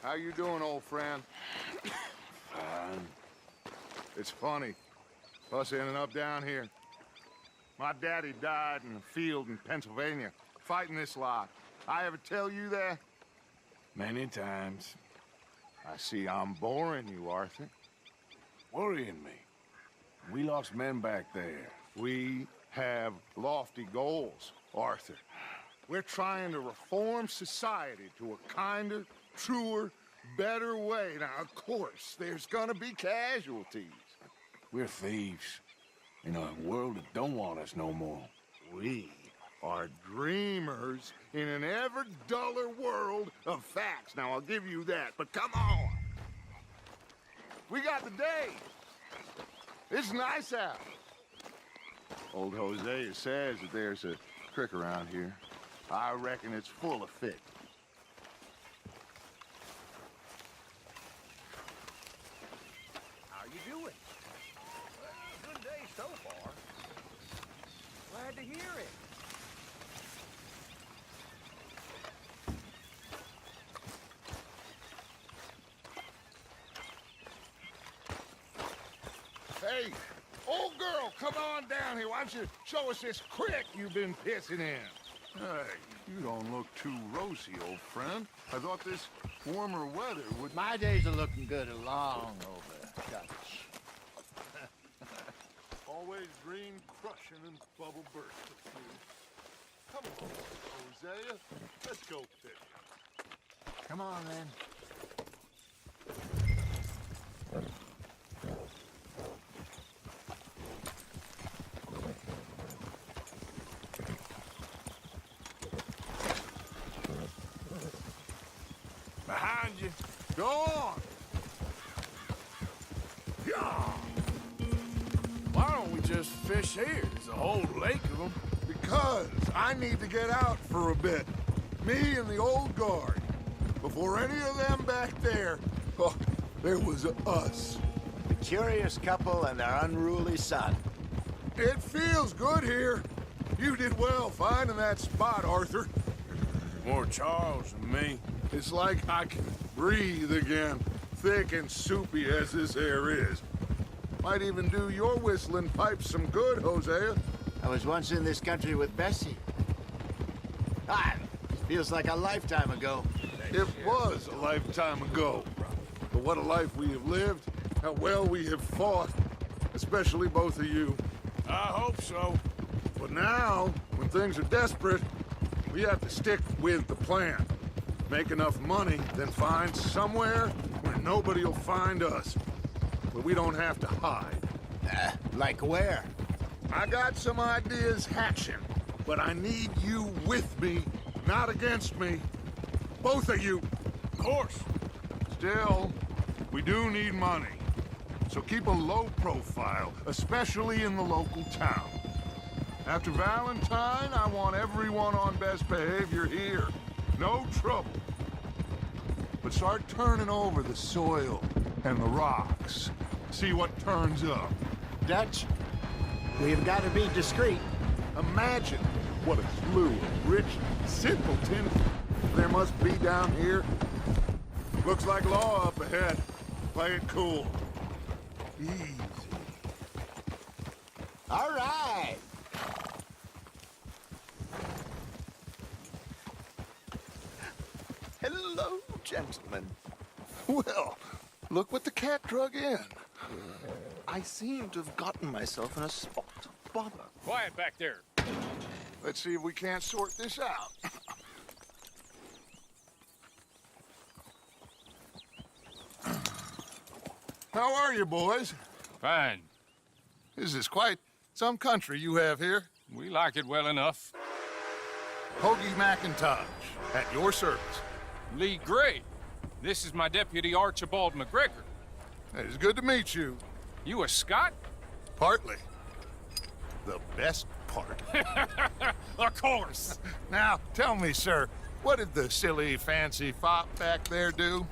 How you doing, old friend? Fine. It's funny. Us ending up down here. My daddy died in a field in Pennsylvania, fighting this lot. I ever tell you that? Many times. I see I'm boring you, Arthur. Worrying me. We lost men back there. We have lofty goals, Arthur. We're trying to reform society to a kinder, truer, better way. Now, of course, there's gonna be casualties. We're thieves. In a world that don't want us no more. We are dreamers in an ever duller world of facts. Now, I'll give you that, but come on. We got the day. It's nice out. Old Hosea says that there's a creek around here. I reckon it's full of fish. How you doing? Well, good day so far. Glad to hear it. Hey, old girl, come on down here. Why don't you show us this creek you've been pissing in? Hey, you don't look too rosy, old friend. I thought this warmer weather would... My days are looking good along over, Dutch. Always green crushing and bubble burst with you. Come on, Hosea. Let's go fishing. Come on, then. Behind you. Go on! Yeah! Why don't we just fish here? There's a whole lake of them. Because I need to get out for a bit. Me and the old guard. Before any of them back there, oh, there was us. The curious couple and their unruly son. It feels good here. You did well finding that spot, Arthur. More Charles than me. It's like I can breathe again, thick and soupy as this air is. Might even do your whistling pipes some good, Hosea. I was once in this country with Bessie. Ah, feels like a lifetime ago. It was a lifetime ago. But what a life we have lived, how well we have fought, especially both of you. I hope so. But now, when things are desperate, we have to stick with the plan. Make enough money, then find somewhere where nobody will find us. Where we don't have to hide. Like where? I got some ideas hatching, but I need you with me, not against me. Both of you. Of course. Still, we do need money. So keep a low profile, especially in the local town. After Valentine, I want everyone on best behavior here. No trouble. But start turning over the soil and the rocks. See what turns up. Dutch, we've got to be discreet. Imagine what a slew of rich simpletons there must be down here. Looks like law up ahead. Play it cool. Easy. All right. Hello, gentlemen. Well, look what the cat drug in. I seem to have gotten myself in a spot to bother. Quiet back there. Let's see if we can't sort this out. How are you, boys? Fine. This is quite some country you have here. We like it well enough. Hoagie McIntosh, at your service. Lee Gray. This is my deputy Archibald McGregor. It's good to meet you. You a Scot? Partly. The best part. Of course. Now, tell me, sir, what did the silly, fancy fop back there do?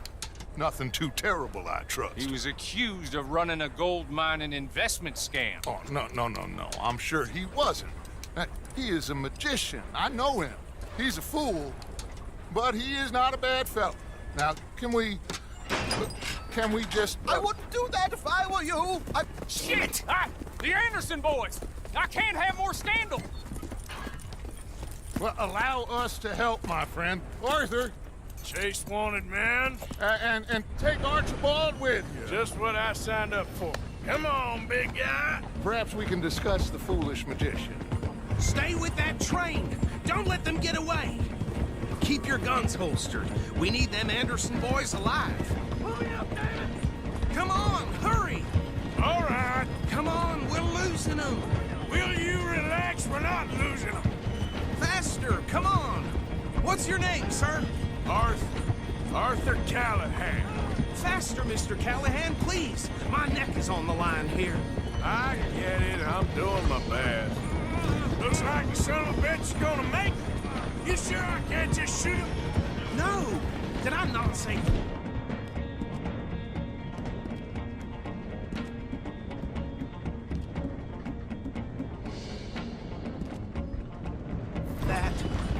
Nothing too terrible, I trust. He was accused of running a gold mining investment scam. Oh, no. I'm sure he wasn't. He is a magician. I know him. He's a fool, but he is not a bad fellow. Now, can we just... I wouldn't do that if I were you. Shit! The Anderson boys! I can't have more scandal! Well, allow us to help, my friend. Arthur, Chase wanted man. and take Archibald with you. Just what I signed up for. Come on, big guy. Perhaps we can discuss the foolish magician. Stay with that train. Don't let them get away. Keep your guns holstered. We need them Anderson boys alive. Hurry up, damn it! Come on, hurry. All right. Come on, we're losing them. Will you relax? We're not losing them. Faster, come on. What's your name, sir? Arthur Callahan. Faster, Mr. Callahan, please. My neck is on the line here. I get it. I'm doing my best. Looks like the son of a bitch is gonna make it. You sure I can't just shoot him? No, did I not say... that?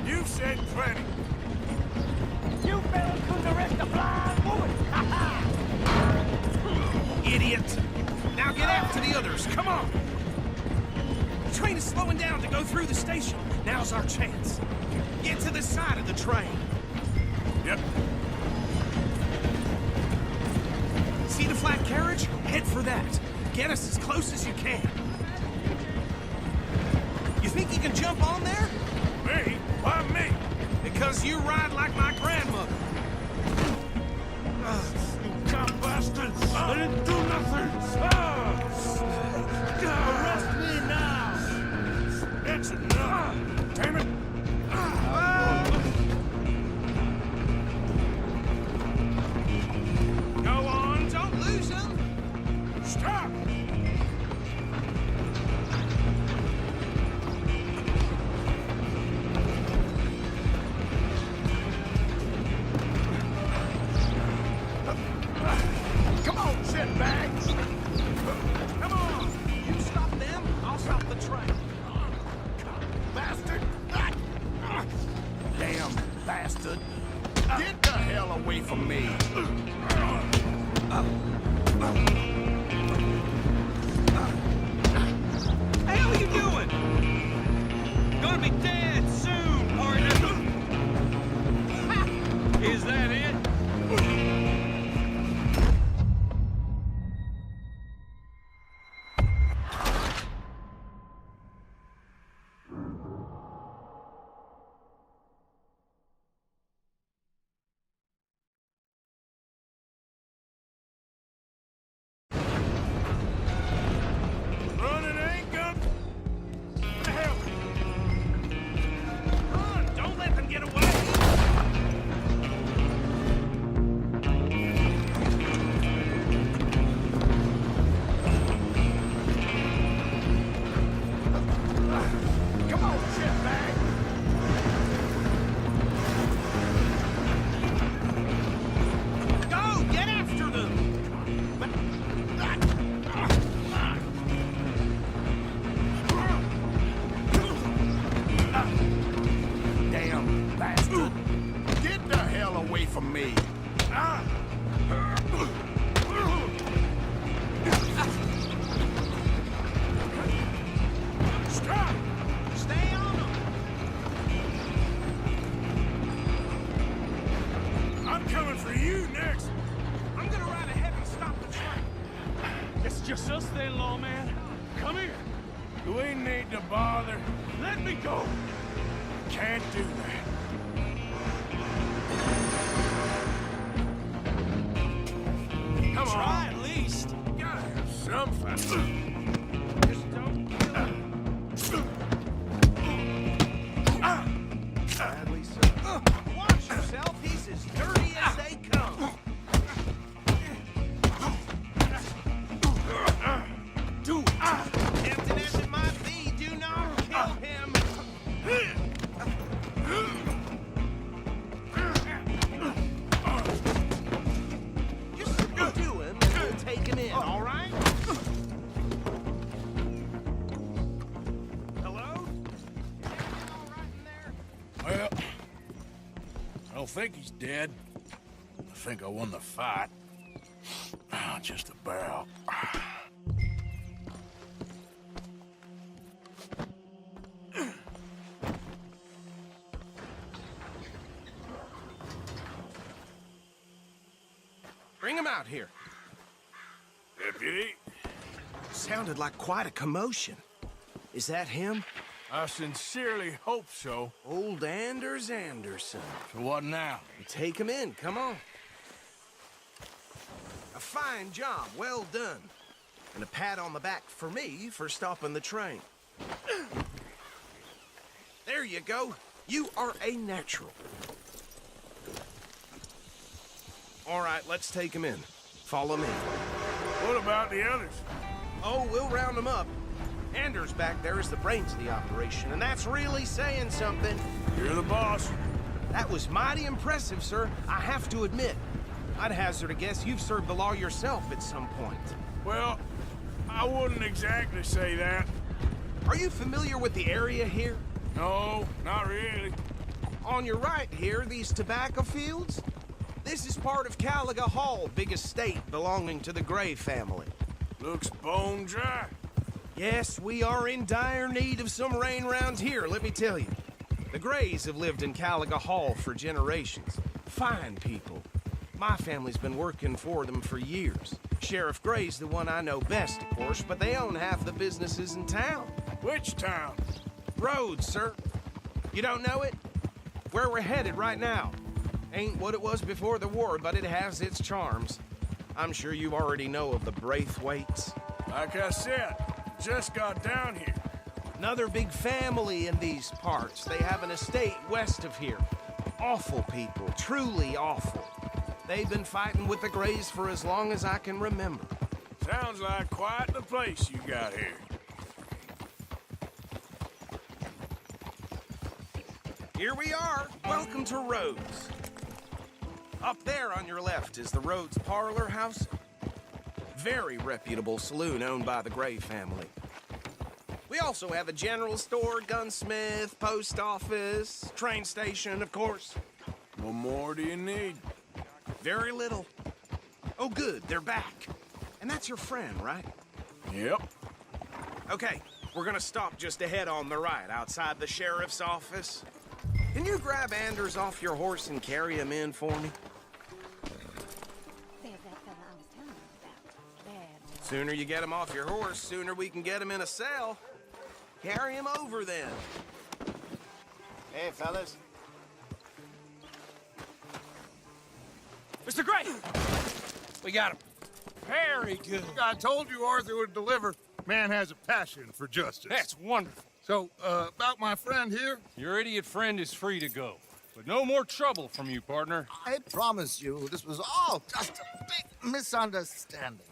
You said plenty. You fellas couldn't arrest a blind woman! Idiot! Now get after the others, come on! The train is slowing down to go through the station. Now's our chance. Get to the side of the train. Yep. See the flat carriage? Head for that. Get us as close as you can. You think you can jump on there? Me? Why me? Because you ride like my grandmother. You cop bastard! I didn't do nothing! Arrest me now! It's enough! Damn it! Go on, don't lose them. Stop! Come on, shitbags! Come on! You stop them, I'll stop the train. Bastard! Damn bastard! Get the hell away from me! Hey, how are you doing? Gonna be dead soon, partner. Is that it? Running ain't good. The hell? Run! Don't let them get away! Come on, shitbag! Go! Get after them! Damn bastard! Get the hell away from me! Stop! Stay on them! I'm coming for you next. I'm gonna ride ahead and stop the train. It's just us then, lawman. Come here. Do we need to bother? Let me go. Can't do that. Come on. Try at least. Gotta have some fun. Just don't. Sadly so. Watch yourself. He's as dirty as they come. Do it. Tempting as it might be, do not kill him. Just do him and we'll take him in, all right? Hello? Everything all right in there? Well, I don't think he's dead. I think I won the fight. Just about. Bring him out here. Deputy, Sounded like quite a commotion. Is that him? I sincerely hope so. Old Anders Anderson. So what now? Take him in, come on. A fine job, well done. And a pat on the back for me for stopping the train. There you go. You are a natural. All right, let's take him in. Follow me. What about the others? Oh, we'll round them up. Anders back there is the brains of the operation, and that's really saying something. You're the boss. That was mighty impressive, sir. I have to admit. I'd hazard a guess you've served the law yourself at some point. Well, I wouldn't exactly say that. Are you familiar with the area here? No, not really. On your right here, these tobacco fields? This is part of Caliga Hall, big estate belonging to the Gray family. Looks bone dry. Yes, we are in dire need of some rain round here, let me tell you. The Grays have lived in Caliga Hall for generations. Fine people. My family's been working for them for years. Sheriff Gray's the one I know best, of course, but they own half the businesses in town. Which town? Rhodes, sir. You don't know it? Where we're headed right now. Ain't what it was before the war, but it has its charms. I'm sure you already know of the Braithwaites. Like I said, just got down here. Another big family in these parts. They have an estate west of here. Awful people, truly awful. They've been fighting with the Grays for as long as I can remember. Sounds like quite the place you got here. Here we are. Welcome to Rhodes. Up there on your left is the Rhodes Parlor House. Very reputable saloon owned by the Gray family. We also have a general store, gunsmith, post office, train station, of course. What more do you need? Very little. Oh, good, they're back. And that's your friend, right? Yep. Okay, we're gonna stop just ahead on the right, outside the sheriff's office. Can you grab Anders off your horse and carry him in for me? There's that fella I was telling you about. Bad. Sooner you get him off your horse, sooner we can get him in a cell. Carry him over then. Hey, fellas. Mr. Gray! We got him. Very good. I told you Arthur would deliver. Man has a passion for justice. That's wonderful. So, about my friend here? Your idiot friend is free to go. But no more trouble from you, partner. I promise you, this was all just a big misunderstanding.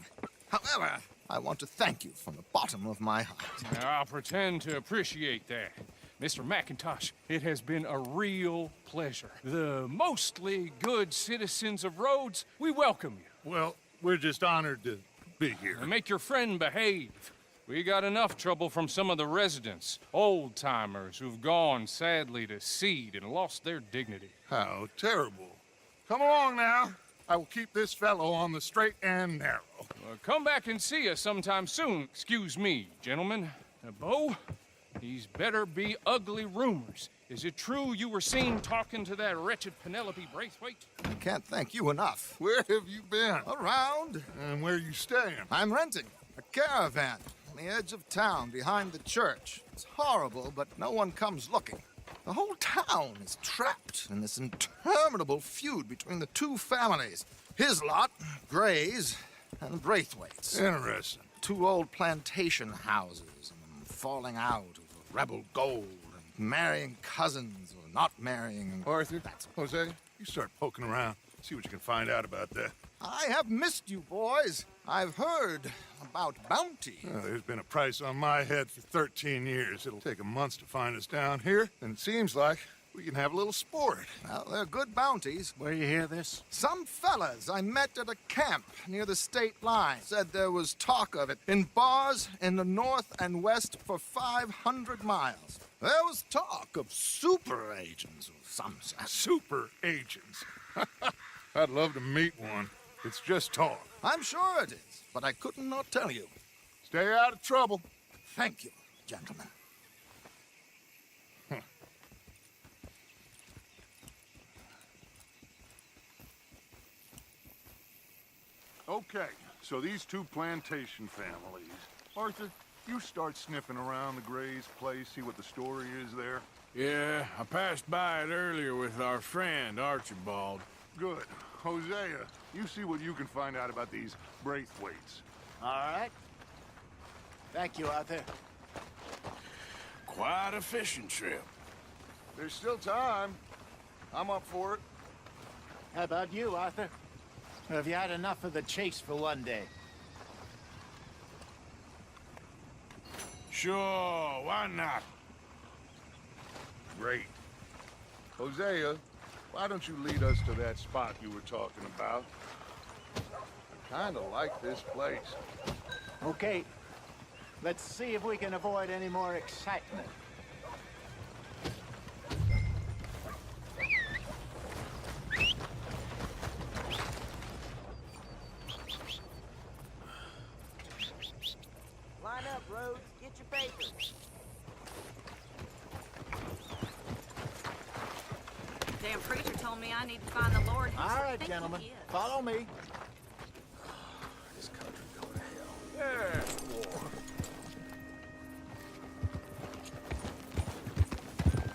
However, I want to thank you from the bottom of my heart. Now, I'll pretend to appreciate that. Mr. McIntosh, it has been a real pleasure. The mostly good citizens of Rhodes, we welcome you. Well, we're just honored to be here. And make your friend behave. We got enough trouble from some of the residents, old-timers who've gone, sadly, to seed and lost their dignity. How terrible. Come along now. I will keep this fellow on the straight and narrow. Come back and see us sometime soon. Excuse me, gentlemen. Bo, these better be ugly rumors. Is it true you were seen talking to that wretched Penelope Braithwaite? I can't thank you enough. Where have you been? Around, And where you staying? I'm renting a caravan on the edge of town behind the church. It's horrible, but no one comes looking. The whole town is trapped in this interminable feud between the two families. His lot, Gray's, and Braithwaite's. Interesting. Two old plantation houses, and falling out over rebel gold, and marrying cousins or not marrying. And Arthur, Jose, you start poking around. See what you can find out about that. I have missed you, boys. I've heard about bounty. There's been a price on my head for 13 years. It'll take 'em months to find us down here, and it seems like we can have a little sport. Well, they're good bounties. Where you hear this? Some fellas I met at a camp near the state line said there was talk of it in bars in the north and west for 500 miles. There was talk of super agents of some sort. Super agents. I'd love to meet one. It's just talk. I'm sure it is, but I couldn't not tell you. Stay out of trouble. Thank you, gentlemen. Okay, so these two plantation families. Arthur, you start sniffing around the Gray's place, see what the story is there. Yeah, I passed by it earlier with our friend, Archibald. Good. Hosea, you see what you can find out about these Braithwaites. All right. Thank you, Arthur. Quite a fishing trip. There's still time. I'm up for it. How about you, Arthur? Or have you had enough of the chase for one day? Sure, why not? Great. Hosea, why don't you lead us to that spot you were talking about? I kinda like this place. Okay. Let's see if we can avoid any more excitement. Line up, Rhodes. Get your papers. Damn preacher told me I need to find the Lord. Who All does he right, think gentlemen. he is? Follow me. This country going to hell. Yes, war.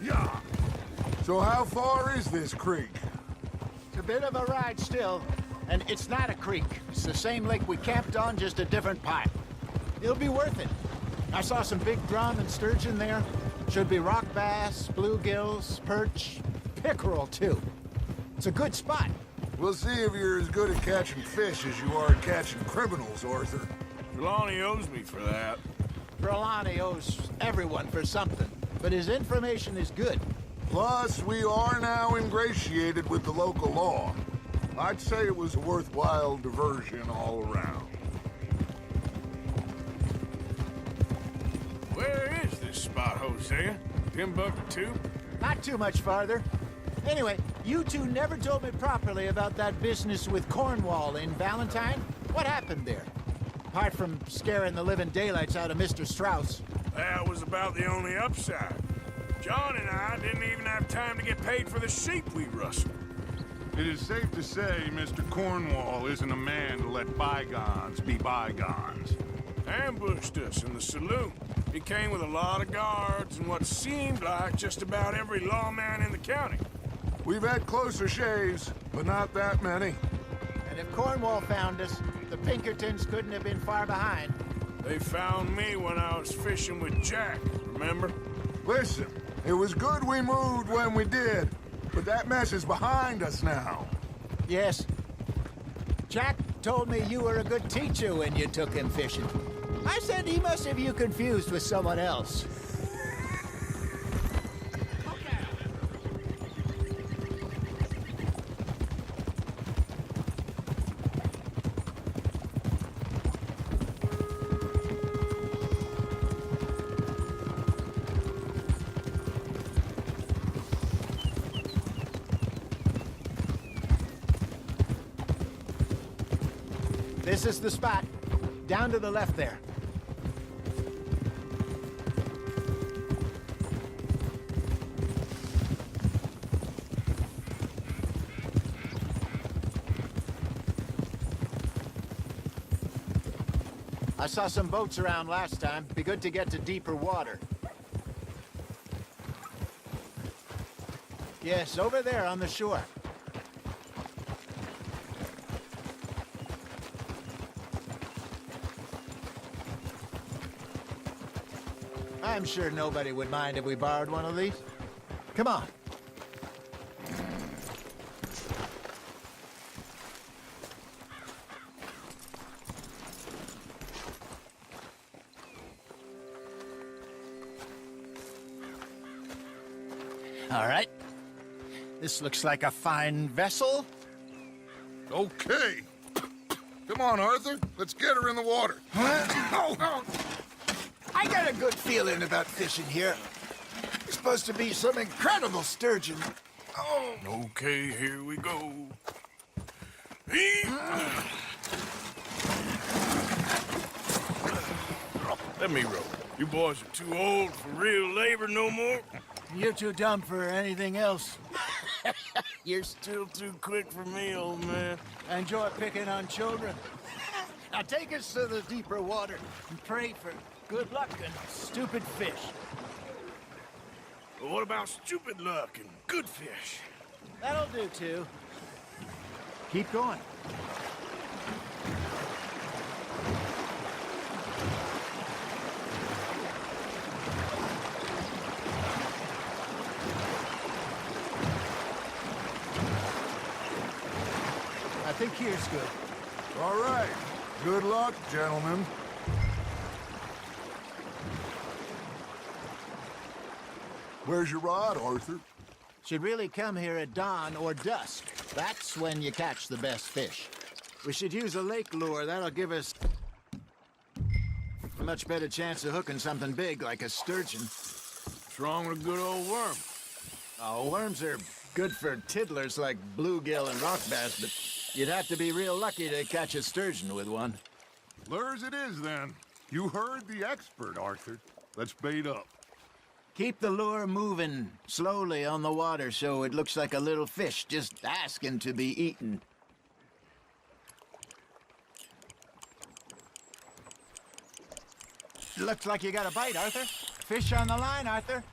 Yeah. So how far is this creek? It's a bit of a ride still, and it's not a creek. It's the same lake we camped on, just a different part. It'll be worth it. I saw some big drum and sturgeon there. Should be rock bass, bluegills, perch, pickerel too. It's a good spot. We'll see if you're as good at catching fish as you are at catching criminals, Arthur. Trelawney owes me for that. Trelawney owes everyone for something, but his information is good. Plus, we are now ingratiated with the local law. I'd say it was a worthwhile diversion all around. Where is this spot, Hosea? Timbuktu? Not too much farther. Anyway, you two never told me properly about that business with Cornwall in Valentine. What happened there? Apart from scaring the living daylights out of Mr. Strauss. That was about the only upside. John and I didn't even have time to get paid for the sheep we rustled. It is safe to say Mr. Cornwall isn't a man to let bygones be bygones. Ambushed us in the saloon. He came with a lot of guards and what seemed like just about every lawman in the county. We've had closer shaves, but not that many. And if Cornwall found us, the Pinkertons couldn't have been far behind. They found me when I was fishing with Jack, remember? Listen, it was good we moved when we did, but that mess is behind us now. Yes. Jack told me you were a good teacher when you took him fishing. I said he must have you confused with someone else. This is the spot. Down to the left there. I saw some boats around last time. Be good to get to deeper water. Yes, over there on the shore. I'm sure nobody would mind if we borrowed one of these. Come on. All right. This looks like a fine vessel. Okay. Come on, Arthur. Let's get her in the water. I got a good feeling about fishing here. There's supposed to be some incredible sturgeon. Okay, here we go. Let me row. You boys are too old for real labor no more. You're too dumb for anything else. You're still too quick for me, old man. Enjoy picking on children. Now take us to the deeper water and pray for good luck and stupid fish. But what about stupid luck and good fish? That'll do, too. Keep going. I think here's good. All right. Good luck, gentlemen. Where's your rod, Arthur? Should really come here at dawn or dusk. That's when you catch the best fish. We should use a lake lure. That'll give us a much better chance of hooking something big like a sturgeon. What's wrong with a good old worm? Oh, worms are good for tiddlers like bluegill and rock bass, but you'd have to be real lucky to catch a sturgeon with one. Lures it is, then. You heard the expert, Arthur. Let's bait up. Keep the lure moving slowly on the water so it looks like a little fish just asking to be eaten. Looks like you got a bite, Arthur. Fish on the line, Arthur.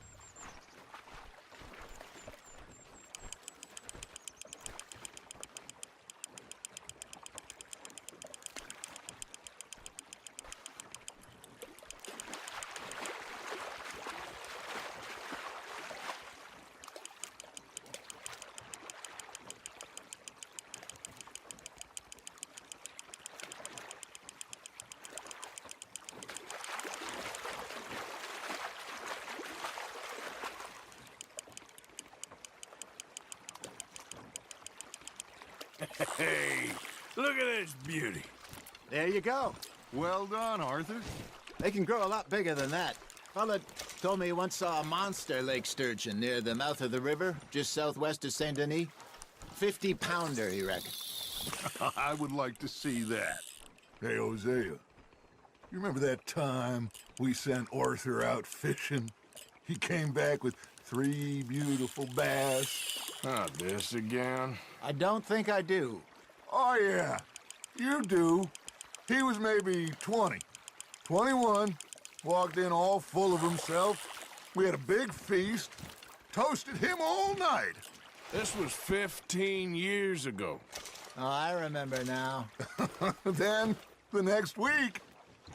Hey, look at this beauty. There you go. Well done, Arthur. They can grow a lot bigger than that. Fella told me he once saw a monster lake sturgeon near the mouth of the river, just southwest of Saint Denis. 50-pounder, he reckoned. I would like to see that. Hey, Hosea, you remember that time we sent Arthur out fishing? He came back with 3 beautiful bass. Not this again. I don't think I do. Oh, yeah, you do. He was maybe 20, 21, walked in all full of himself. We had a big feast, toasted him all night. This was 15 years ago. Oh, I remember now. Then, the next week,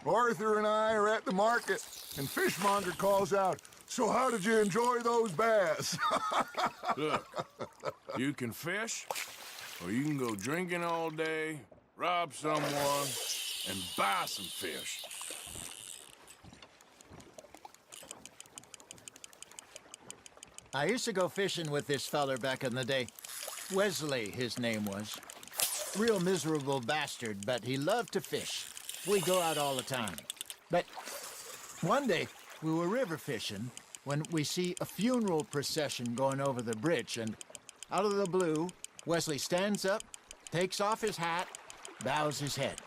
Arthur and I are at the market, and Fishmonger calls out, "So how did you enjoy those bass?" Look, you can fish, or you can go drinking all day, rob someone, and buy some fish. I used to go fishing with this feller back in the day. Wesley, his name was. Real miserable bastard, but he loved to fish. We go out all the time. But one day, we were river fishing when we see a funeral procession going over the bridge, and out of the blue, Wesley stands up, takes off his hat, bows his head.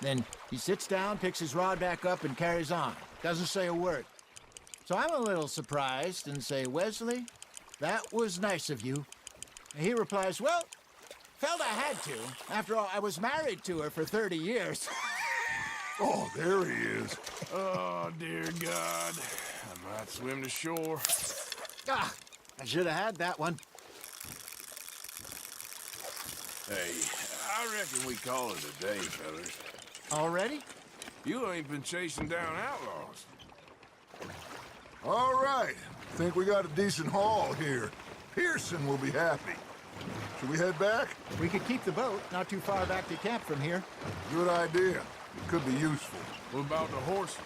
Then he sits down, picks his rod back up, and carries on. Doesn't say a word. So I'm a little surprised and say, "Wesley, that was nice of you." And he replies, "Well, felt I had to. After all, I was married to her for 30 years. Oh, there he is. Oh, dear God. I might swim to shore. Ah, I should have had that one. Hey, I reckon we call it a day, fellas. Already? You ain't been chasing down outlaws. All right. Think we got a decent haul here. Pearson will be happy. Should we head back? We could keep the boat not too far back to camp from here. Good idea. It could be useful. What about the horses?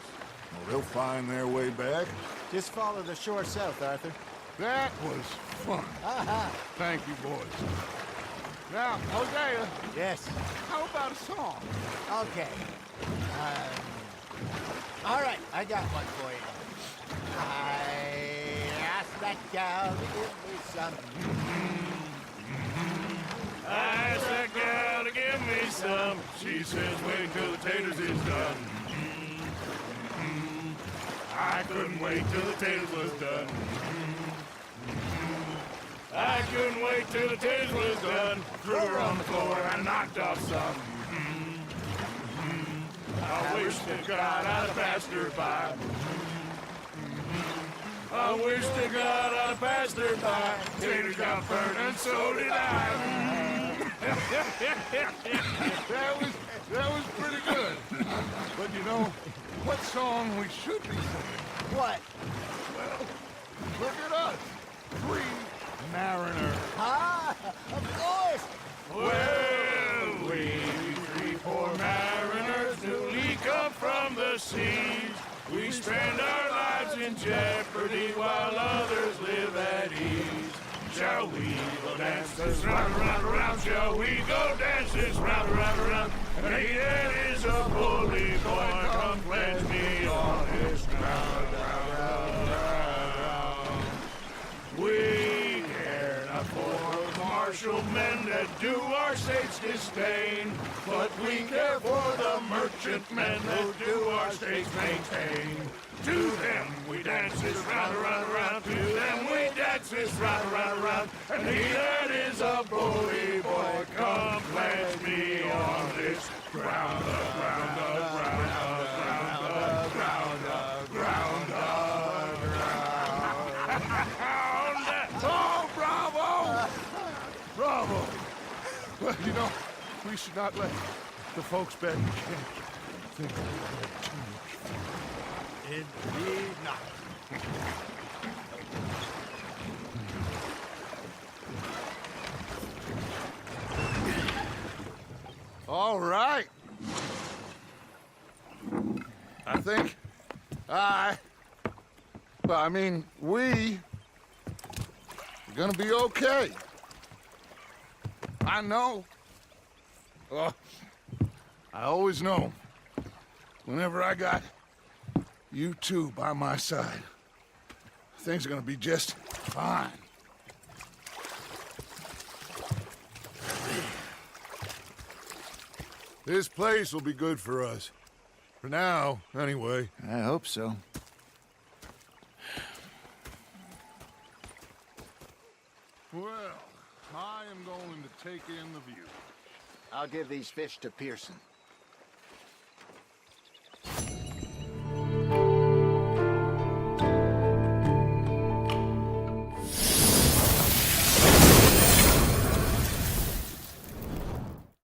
Well, they'll find their way back. Just follow the shore south, Arthur. That was fun. Thank you, boys. Now, Hosea, Yes. how about a song? Okay. All right, I got one for you. I asked that gal to give me some. I asked that gal to some. She says, wait till the taters is done. I couldn't wait till the taters was done. I couldn't wait till the taters was done. Threw her on the floor and knocked off some. I wish to God I'd have passed her by. I wish to God I'd have passed her by. Taters got burned and so did I. That was pretty good. But you know, what song we should be singing? What? Well, look at us. 3 mariners. Ah, of course! Well, we 3 poor mariners newly come from the seas. We spend our lives in jeopardy while others live at ease. Shall we go dance this round, round, round? Shall we go dance this round, round, round? And he that is a bully boy, come pledge me on his ground, round, round, round. We care not for the martial men that do our state's disdain, but we care for the merchant men that do our state's maintain. To them we dance this round, round, round. To them we dance this round, round, round. And he that is a bully boy, come pledge me on this ground, ground, ground, ground, ground, ground, ground. Oh, bravo! Bravo! Well, you know, we should not let the folks back in camp think we had too much fun. Indeed not. All right. I think we are gonna be okay. I know. I always know. Whenever I got you two by my side, things are gonna be just fine. This place will be good for us. For now, anyway. I hope so. Well, I am going to take in the view. I'll give these fish to Pearson.